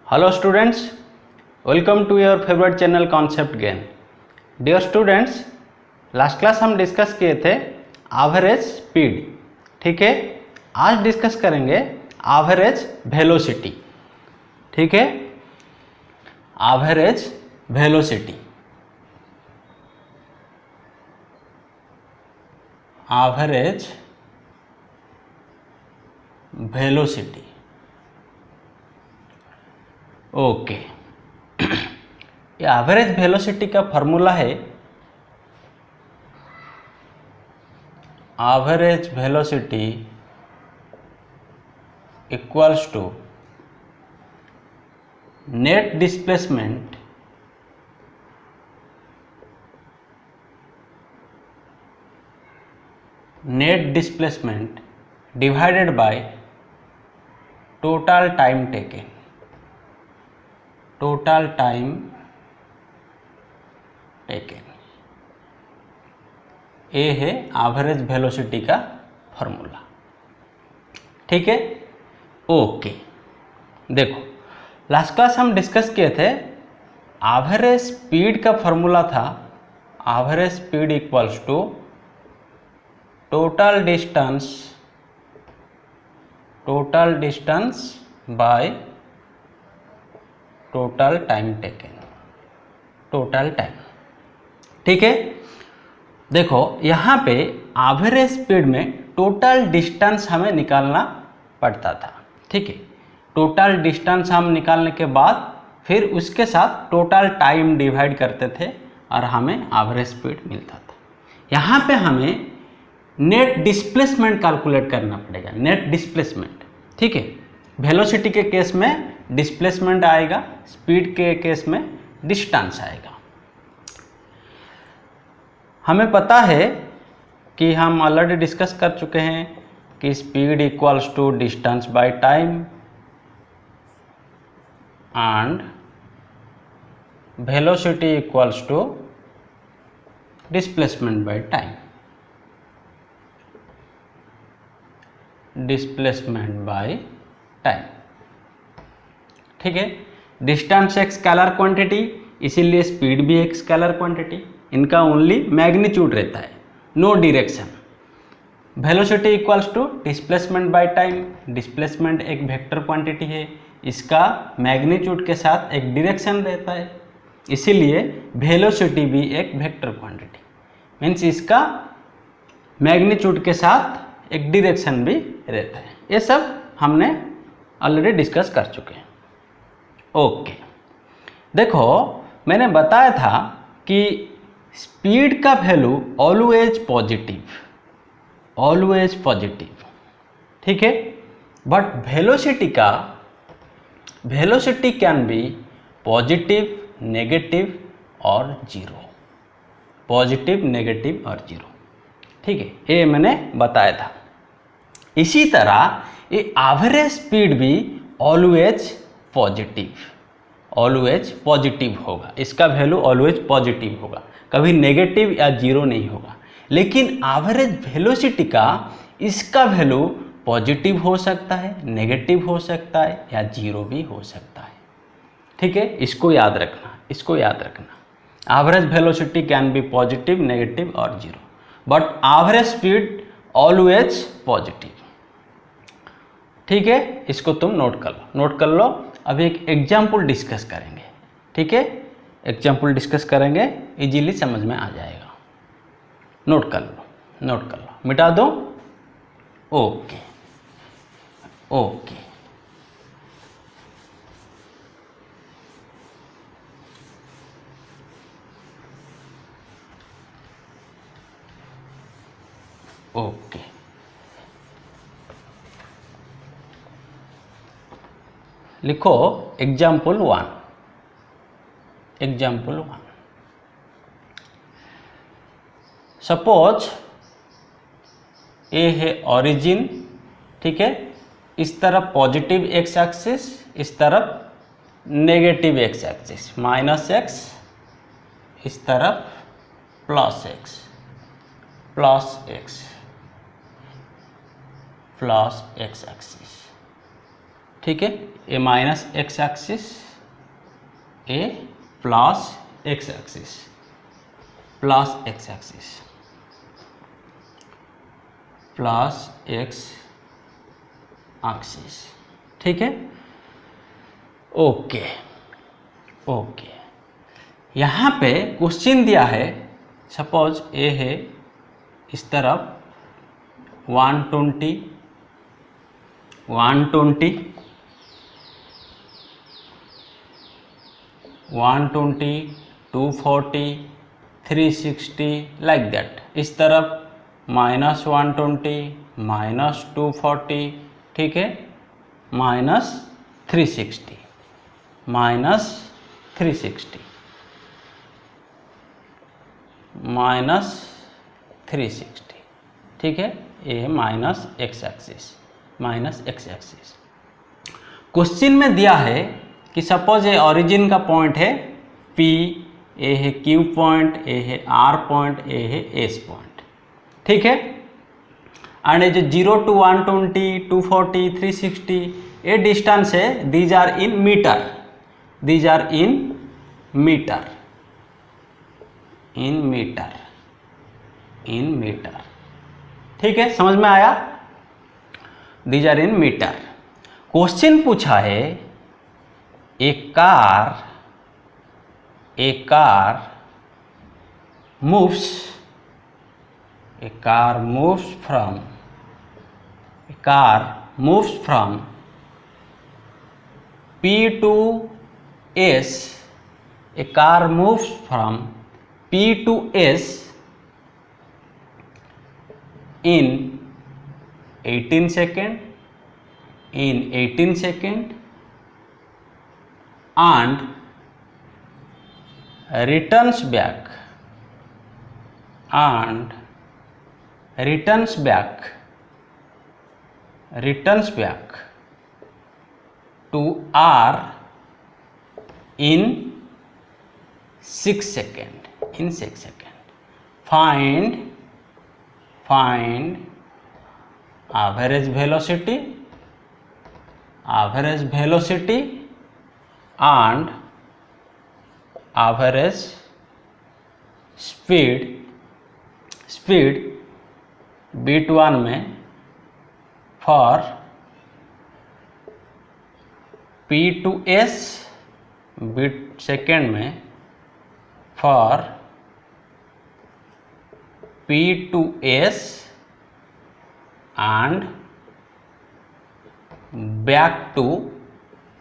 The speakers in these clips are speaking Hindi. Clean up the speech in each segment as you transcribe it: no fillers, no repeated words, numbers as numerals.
Hello students, welcome to your favourite channel concept gain. Dear students, last class हम डिस्कस किए थे एवरेज स्पीड। ठीक है, आज डिस्कस करेंगे एवरेज वेलोसिटी। ठीक है, average velocity, average velocity. Okay, average velocity का फॉर्मूला है average velocity equals to net displacement divided by total time taken. Total time taken, ये है एवरेज वेलोसिटी का फॉर्मूला। ठीक है, ओके। देखो, लास्ट क्लास हम डिस्कस किए थे एवरेज स्पीड का फॉर्मूला था average speed equals to total distance by total time taken, total time. ठीक है, देखो यहाँ पे एवरेज स्पीड में टोटल डिस्टेंस हमें निकालना पड़ता था। ठीक है, टोटल डिस्टेंस हम निकालने के बाद फिर उसके साथ टोटल टाइम डिवाइड करते थे और हमें एवरेज स्पीड मिलता था। यहाँ पे हमें नेट डिस्प्लेसमेंट कैलकुलेट करना पड़ेगा, नेट डिस्प्लेसमेंट। ठीक है, वेलोसिटी के केस में डिस्प्लेसमेंट आएगा, स्पीड के केस में डिस्टेंस आएगा। हमें पता है कि हम ऑलरेडी डिस्कस कर चुके हैं कि speed equals to distance by time and velocity equals to displacement by time. Displacement by time. ठीक है, डिस्टेंस एक स्केलर क्वांटिटी, इसीलिए स्पीड भी एक स्केलर क्वांटिटी। इनका ओनली मैग्नीट्यूड रहता है, no direction. Velocity equals to displacement by time. Displacement एक वेक्टर क्वांटिटी है, इसका मैग्नीट्यूड के साथ एक डायरेक्शन रहता है, इसीलिए वेलोसिटी भी एक वेक्टर क्वांटिटी। मीन्स इसका मैग्नीट्यूड के साथ एक डायरेक्शन भी रहता है। ये सब हमने ऑलरेडी डिस्कस कर चुके हैं। ओके, देखो मैंने बताया था कि स्पीड का value always positive, always positive. ठीक है, but velocity can be positive, negative और जीरो। पॉजिटिव, नेगेटिव और जीरो। ठीक है, ये मैंने बताया था। इसी तरह ये एवरेज स्पीड भी ऑलवेज पॉजिटिव होगा। इसका वैल्यू ऑलवेज पॉजिटिव होगा, कभी नेगेटिव या जीरो नहीं होगा। लेकिन एवरेज वेलोसिटी का इसका वैल्यू पॉजिटिव हो सकता है, नेगेटिव हो सकता है या जीरो भी हो सकता है। ठीक है, इसको याद रखना, इसको याद रखना। Average velocity can be positive, negative और zero, but average speed always positive. ठीक है, इसको तुम नोट कर लो। अभी एक एग्जाम्पल डिस्कस करेंगे। ठीक है, एग्जाम्पल डिस्कस करेंगे, इजीली समझ में आ जाएगा। नोट कर लो, मिटा दो। Okay okay, okay. लिखो एग्जाम्पल 1। सपोज ये है ओरिजिन। ठीक है, इस तरफ पॉजिटिव एक्स एक्सिस, इस तरफ नेगेटिव एक्स एक्सिस, -x, इस तरफ +x, प्लस x एक्सिस। ठीक है, a minus x axis, a plus x axis, plus x axis, plus x axis, ठीक है। ओके ओके, यहाँ पे क्वेश्चन दिया है, सपोज ए है इस तरफ 120, 120, 120, 240, 360 लाइक दैट। इस तरफ -120, -240, ठीक है, -360, -360, -360, ठीक है। ये minus x axis, minus x axis. Question में दिया है कि सपोज ये ओरिजिन का पॉइंट है P, ए है Q पॉइंट, ए है R पॉइंट, ए है S पॉइंट, ठीक है। एंड ये जो 0 to 120, 240, 360 ये डिस्टेंस है, these are in metre, these are in metre, in metre, in metre, ठीक है, समझ में आया। These are in metre. Question पूछा है a car moves, a car moves from P to S, a car moves from P to S in 18 seconds, in 18 seconds, and returns back, and returns back to R in 6 seconds, in 6 seconds. Find average velocity and average speed बीट 1 में फॉर P to S, बीट सेकेंड में for P to S and back to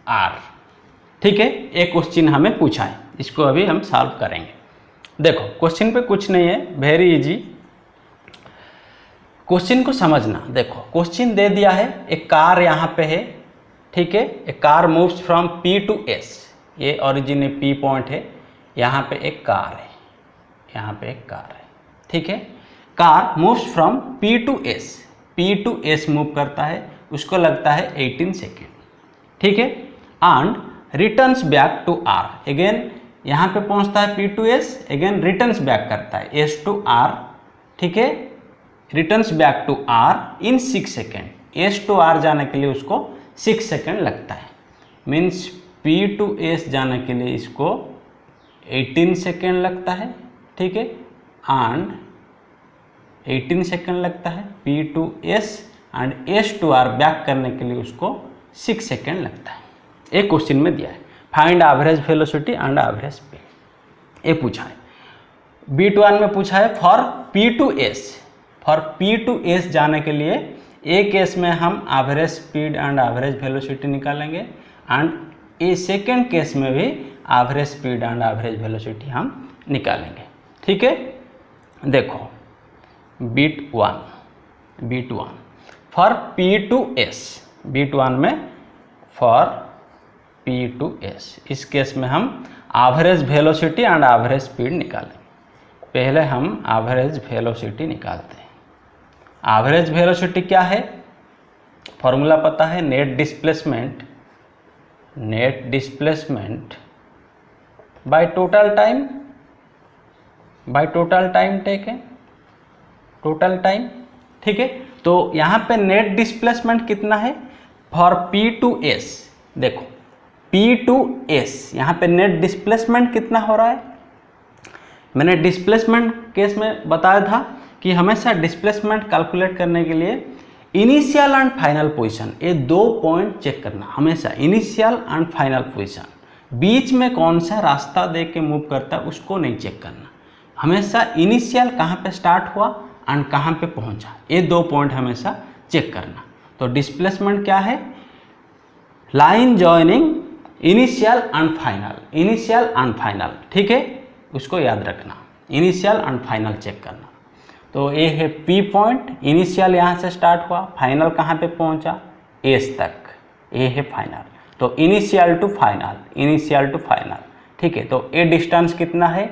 R, ठीक है। एक क्वेश्चन हमें पूछा है, इसको अभी हम सॉल्व करेंगे। देखो क्वेश्चन पे कुछ नहीं है, वेरी इजी। क्वेश्चन को समझना, देखो क्वेश्चन दे दिया है, एक कार यहाँ पे है, ठीक है, एक car moves from P to S, ये ओरिजिन है, P पॉइंट है, यहाँ पे एक कार है, यहाँ पे एक कार है, ठीक है। Car moves from P to S, P to S move करता है, उसको लगता है 18 सेकेंड, ठीक है। And returns back to R, again यहाँ पे पहुँचता है P to S, again returns back करता है S टू R, ठीक है, returns back to R in 6 second. S to R जाने के लिए उसको 6 सेकेंड लगता है, मीन्स P टू S जाने के लिए इसको 18 सेकेंड लगता है, ठीक है, एंड 18 सेकेंड लगता है P to S, and S to R back करने के लिए उसको 6 सेकेंड लगता है। एक क्वेश्चन में दिया है, find average velocity and average speed, ये पूछा है। बीट 1 में पूछा है for P to S, for P to S जाने के लिए एक केस में हम average speed and average velocity निकालेंगे, एंड ए सेकेंड केस में भी average speed and average velocity हम निकालेंगे, ठीक है। देखो bit 1 for P to S, bit 1 में फॉर P टू S, इस केस में हम average velocity and average speed निकालेंगे। पहले हम एवरेज वेलोसिटी निकालते हैं। एवरेज वेलोसिटी क्या है, फॉर्मूला पता है, net displacement bye total time taken, total time, ठीक है। तो यहाँ पे नेट डिस्प्लेसमेंट कितना है, फॉर P टू S, देखो P टू S यहाँ पे नेट डिस्प्लेसमेंट कितना हो रहा है, मैंने डिस्प्लेसमेंट केस में बताया था कि हमेशा डिस्प्लेसमेंट कैलकुलेट करने के लिए इनिशियल एंड फाइनल पोजीशन, ये 2 पॉइंट चेक करना हमेशा, इनिशियल एंड फाइनल पोजीशन, बीच में कौन सा रास्ता दे के मूव करता है उसको नहीं चेक करना, हमेशा इनिशियल कहाँ पे स्टार्ट हुआ एंड कहाँ पे पहुँचा, ये 2 पॉइंट हमेशा चेक करना। तो डिस्प्लेसमेंट क्या है, line joining initial and final, initial and final, ठीक है, उसको याद रखना, इनिशियल एंड फाइनल चेक करना। तो ये है P पॉइंट, इनिशियल यहाँ से स्टार्ट हुआ, फाइनल कहाँ पे पहुँचा, S तक, ये है फाइनल। तो initial to final, initial to final, ठीक है। तो ये डिस्टेंस कितना है,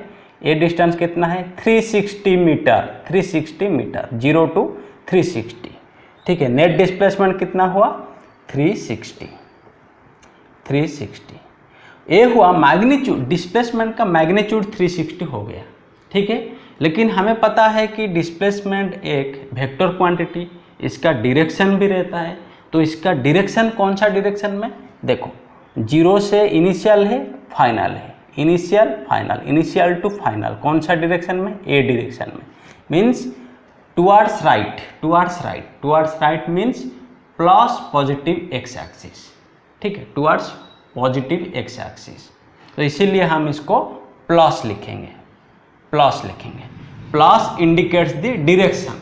ये डिस्टेंस कितना है 360 मीटर, 360 मीटर, 0 to 360, ठीक है। नेट डिस्प्लेसमेंट कितना हुआ 360, 360, ये हुआ मैग्नीट्यूड, डिस्प्लेसमेंट का मैग्नीट्यूड 360 हो गया, ठीक है। लेकिन हमें पता है कि डिस्प्लेसमेंट एक वेक्टर क्वांटिटी, इसका डायरेक्शन भी रहता है, तो इसका डायरेक्शन कौन सा डायरेक्शन में, देखो 0 से इनिशियल है, फाइनल है, initial final, initial to final, कौन सा डायरेक्शन में, ए डायरेक्शन में, means towards right, towards right, towards right means plus positive X axis, ठीक है, टुवर्ड्स पॉजिटिव एक्स एक्सिस। तो इसीलिए हम इसको प्लस लिखेंगे, प्लस लिखेंगे, plus indicates the direction,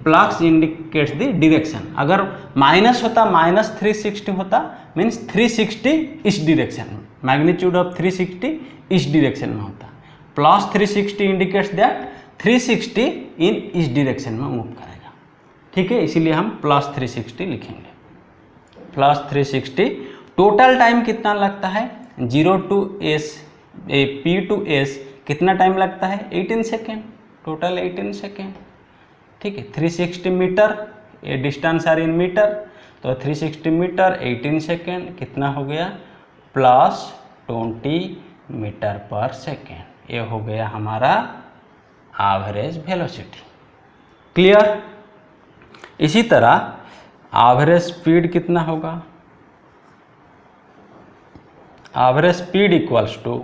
plus indicates the direction. अगर माइनस होता, माइनस 360 होता, मीन्स 360 इस डायरेक्शन में, मैग्नीट्यूड ऑफ 360 इस डायरेक्शन में होता, प्लस 360 इंडिकेट्स दैट 360 इन इस डायरेक्शन में मूव करेगा, ठीक है, इसीलिए हम प्लस 360 लिखेंगे, प्लस 360। टोटल टाइम कितना लगता है 0 to S, P to S कितना टाइम लगता है 18 सेकेंड, टोटल 18 सेकेंड, ठीक है। 360 मीटर, ये डिस्टेंस आर इन मीटर, तो 360 मीटर 18 सेकेंड कितना हो गया प्लस 20 मीटर पर सेकेंड, ये हो गया हमारा एवरेज वेलोसिटी, क्लियर। इसी तरह एवरेज स्पीड कितना होगा, average speed equals to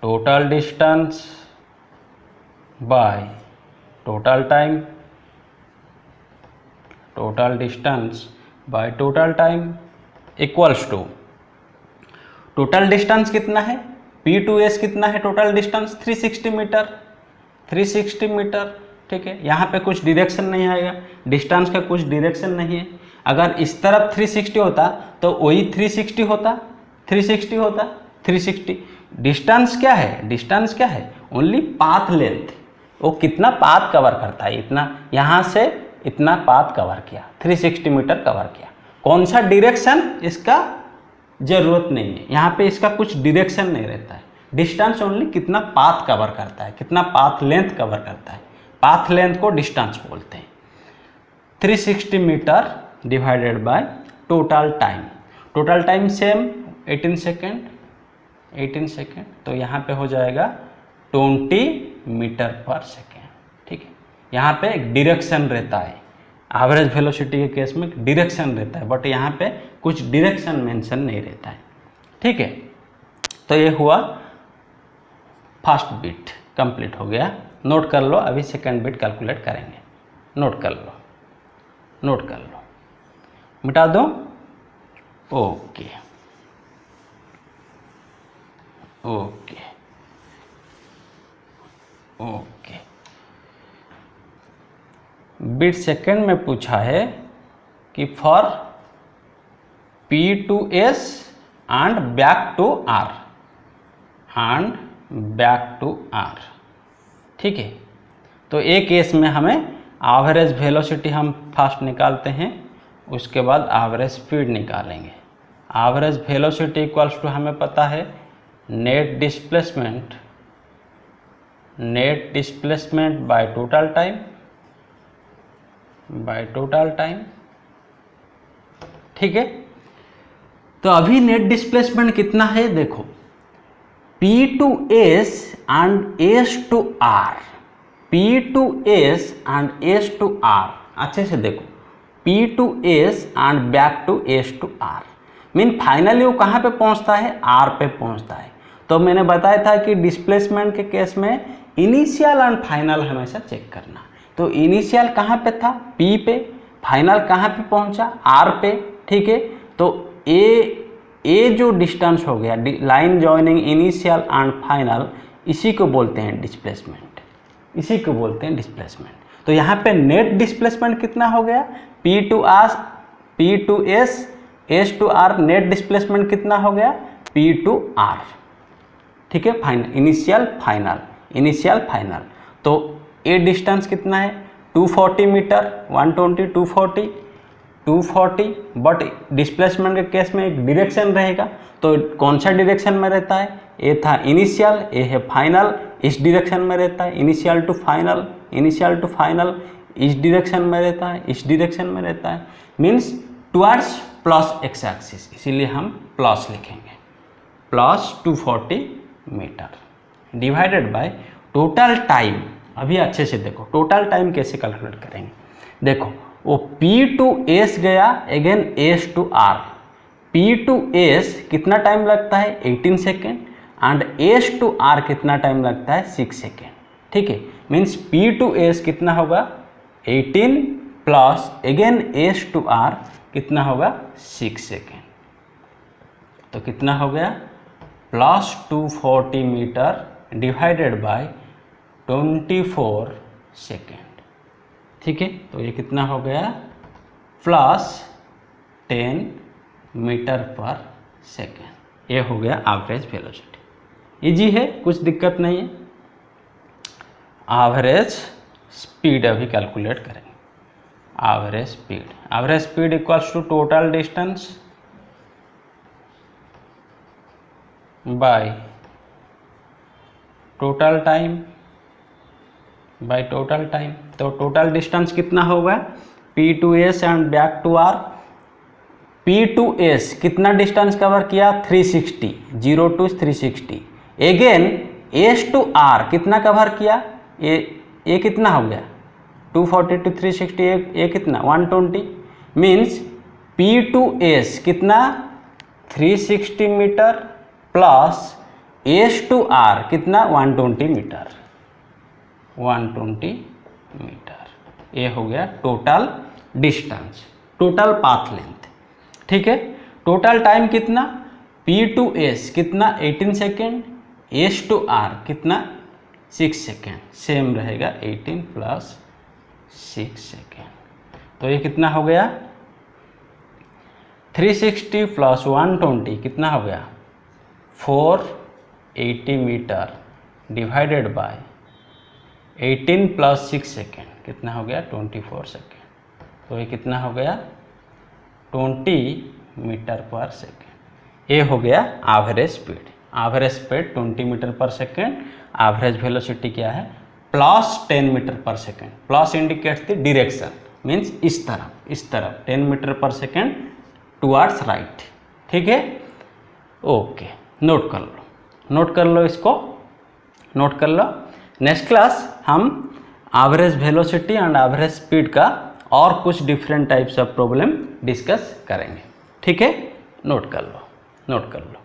total distance by total time, total distance by total time equals to, total distance कितना है P टू S कितना है, टोटल डिस्टेंस 360 मीटर, 360 मीटर, ठीक है। यहाँ पे कुछ डायरेक्शन नहीं आएगा, डिस्टेंस का कुछ डायरेक्शन नहीं है, अगर इस तरफ 360 होता तो वही 360 होता, 360 होता, 360। डिस्टेंस क्या है, डिस्टेंस क्या है, ओनली पाथ लेंथ, वो कितना पाथ कवर करता है, इतना यहाँ से इतना पाथ कवर किया, 360 मीटर कवर किया। कौन सा डायरेक्शन इसका जरूरत नहीं है, यहाँ पे इसका कुछ डायरेक्शन नहीं रहता है, डिस्टेंस ओनली कितना पाथ कवर करता है, कितना पाथ लेंथ कवर करता है, पाथ लेंथ को डिस्टेंस बोलते हैं। 360 metre divided by total time, total time same 18 second, 18 second, तो यहाँ पे हो जाएगा 20 मीटर पर सेकेंड, ठीक है। यहाँ पे एक डायरेक्शन रहता है, एवरेज वेलोसिटी के केस में डायरेक्शन रहता है, बट यहाँ पे कुछ डायरेक्शन मेंशन नहीं रहता है, ठीक है। तो ये हुआ फर्स्ट बिट कंप्लीट हो गया, नोट कर लो, अभी सेकंड बिट कैलकुलेट करेंगे, नोट कर लो, नोट कर लो, मिटा दो, okay okay okay. Bit second में पूछा है कि for P to S and back to R, and back to R, ठीक है। तो एक केस में हमें एवरेज वेलोसिटी हम फर्स्ट निकालते हैं, उसके बाद एवरेज स्पीड निकालेंगे। एवरेज वेलोसिटी इक्वल्स टू हमें पता है net displacement, net displacement bye total time, bye total time, ठीक है। तो अभी नेट डिस्प्लेसमेंट कितना है देखो, P to S and S to R, P to S and S to R, अच्छे से देखो, P to S and back to S to R। Mean finally वो कहाँ पे पहुँचता है, R पे पहुँचता है। तो मैंने बताया था कि डिस्प्लेसमेंट के केस में इनिशियल एंड फाइनल हमेशा चेक करना। तो इनिशियल कहाँ पे था, P पे, फाइनल कहाँ पे पहुँचा, R पे, ठीक है। तो ए जो डिस्टेंस हो गया, line joining initial and final, इसी को बोलते हैं डिस्प्लेसमेंट, इसी को बोलते हैं डिस्प्लेसमेंट। तो यहाँ पे नेट डिस्प्लेसमेंट कितना हो गया, P to S, S to R, net displacement कितना हो गया, P to R, ठीक है। Final, initial final. तो ए डिस्टेंस कितना है, 240 मीटर, 120, 240, बट डिस्प्लेसमेंट के केस में एक डायरेक्शन रहेगा। तो कौन सा डायरेक्शन में रहता है, ए था इनिशियल, ए है फाइनल, इस डायरेक्शन में रहता है, इनिशियल टू फाइनल, इस डायरेक्शन में रहता है, इस डायरेक्शन में रहता है, means towards plus x axis, इसीलिए हम प्लस लिखेंगे, plus 240 metre divided by total time. अभी अच्छे से देखो टोटल टाइम कैसे कैलकुलेट करेंगे। देखो वो P to S गया, again S to R, P to S कितना टाइम लगता है, 18 second, and S to R कितना टाइम लगता है, 6 सेकेंड, ठीक है। मीन्स P to S कितना होगा, 18 plus again S to R कितना होगा, 6 सेकेंड। तो कितना हो गया, plus 240 metre divided by 24 second, ठीक है। तो ये कितना हो गया, प्लस 10 मीटर पर सेकेंड। ये हो गया एवरेज वेलोसिटी। इजी है, कुछ दिक्कत नहीं है। एवरेज स्पीड अभी कैलकुलेट करेंगे। Average speed equals to total distance by total time तो टोटल डिस्टेंस कितना होगा, P to S and back to R। P to S कितना डिस्टेंस कवर किया, 360, 0 to 360। Again S to R कितना कवर किया, ये कितना हो गया, 240 to 360, ये कितना 120। मीन्स P to S कितना 360 metre plus S to R कितना 120 मीटर, 120 मीटर। ये हो गया total distance, total path length, ठीक है। टोटल टाइम कितना, P to S कितना 18 सेकेंड, S to R कितना 6 सेकेंड, सेम रहेगा 18 प्लस 6 सेकेंड। तो ये कितना हो गया, 360 प्लस 120 कितना हो गया, 480 metre divided by 18 plus 6 second कितना हो गया, 24 सेकेंड। तो ये कितना हो गया, 20 मीटर पर सेकेंड। ये हो गया एवरेज स्पीड 20 मीटर पर सेकेंड। एवरेज वेलोसिटी क्या है, प्लस 10 मीटर पर second. Plus indicates the direction, means इस तरफ 10 मीटर पर सेकेंड टुवर्ड्स राइट, ठीक है। ओके, नोट कर लो इसको, नोट कर लो। नेक्स्ट क्लास हम average velocity and average speed का और कुछ different types of problem discuss करेंगे, ठीक है। नोट कर लो।